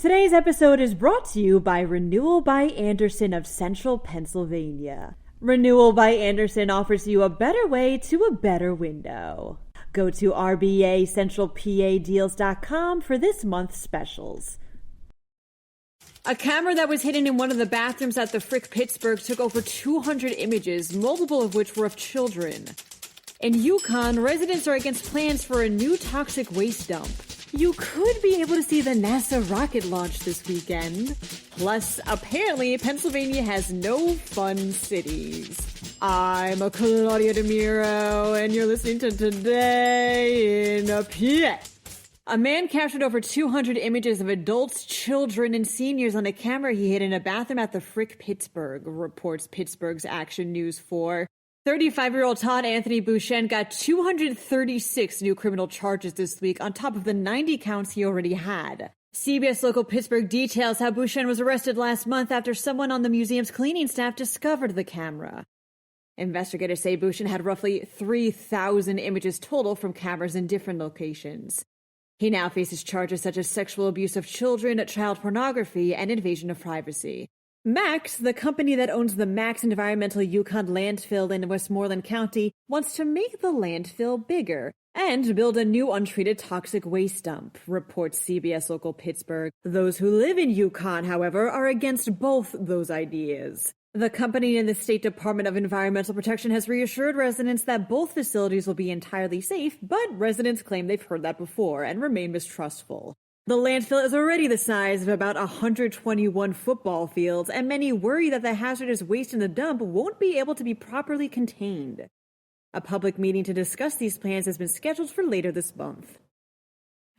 Today's episode is brought to you by Renewal by Andersen of Central Pennsylvania. Renewal by Andersen offers you a better way to a better window. Go to rbacentralpadeals.com for this month's specials. A camera that was hidden in one of the bathrooms at the Frick Pittsburgh took over 200 images, multiple of which were of children. In Yukon, residents are against plans for a new toxic waste dump. You could be able to see the NASA rocket launch this weekend. Plus, apparently, Pennsylvania has no fun cities. I'm Claudia Dimuro, and you're listening to Today in a PA. A man captured over 200 images of adults, children, and seniors on a camera he hid in a bathroom at the Frick Pittsburgh, reports Pittsburgh's Action News 4. 35-year-old Todd Anthony Bouchen got 236 new criminal charges this week on top of the 90 counts he already had. CBS Local Pittsburgh details how Bouchen was arrested last month after someone on the museum's cleaning staff discovered the camera. Investigators say Bouchen had roughly 3,000 images total from cameras in different locations. He now faces charges such as sexual abuse of children, child pornography, and invasion of privacy. Max, the company that owns the Max Environmental Yukon landfill in Westmoreland County, wants to make the landfill bigger and build a new untreated toxic waste dump, reports CBS Local Pittsburgh. Those who live in Yukon, however, are against both those ideas. The company and the State Department of Environmental Protection has reassured residents that both facilities will be entirely safe, but residents claim they've heard that before and remain mistrustful. The landfill is already the size of about 121 football fields, and many worry that the hazardous waste in the dump won't be able to be properly contained. A public meeting to discuss these plans has been scheduled for later this month.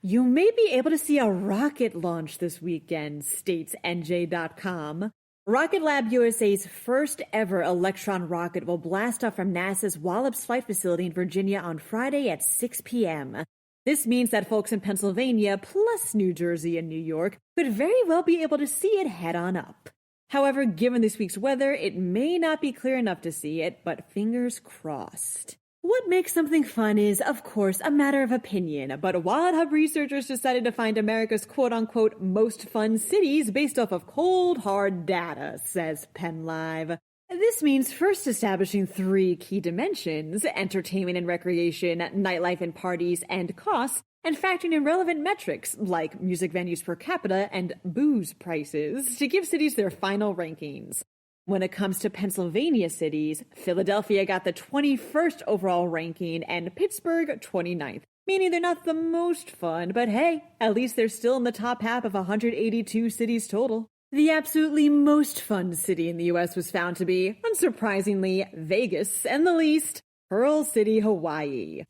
You may be able to see a rocket launch this weekend, states NJ.com. Rocket Lab USA's first ever Electron rocket will blast off from NASA's Wallops Flight Facility in Virginia on Friday at 6 p.m. This means that folks in Pennsylvania, plus New Jersey and New York, could very well be able to see it head on up. However, given this week's weather, it may not be clear enough to see it, but fingers crossed. What makes something fun is, of course, a matter of opinion, but Wild Hub researchers decided to find America's quote-unquote most fun cities based off of cold, hard data, says PennLive. This means first establishing 3 key dimensions: entertainment and recreation, nightlife and parties, and costs, and factoring in relevant metrics like music venues per capita and booze prices to give cities their final rankings. When it comes to Pennsylvania cities, Philadelphia got the 21st overall ranking and Pittsburgh 29th, meaning they're not the most fun, but hey, at least they're still in the top half of 182 cities total. The absolutely most fun city in the U.S. was found to be, unsurprisingly, Vegas, and the least, Pearl City, Hawaii.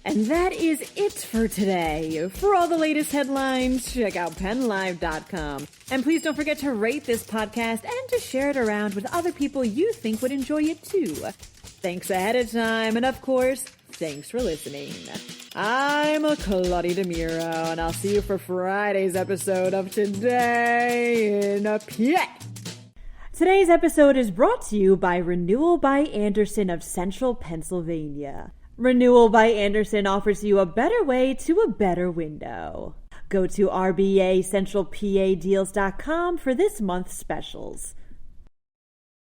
And that is it for today. For all the latest headlines, check out PennLive.com. And please don't forget to rate this podcast and to share it around with other people you think would enjoy it too. Thanks ahead of time, and of course, thanks for listening. I'm Claudia Dimuro, and I'll see you for Friday's episode of Today in a PA. Today's episode is brought to you by Renewal by Andersen of Central Pennsylvania. Renewal by Andersen offers you a better way to a better window. Go to rbacentralpadeals.com for this month's specials.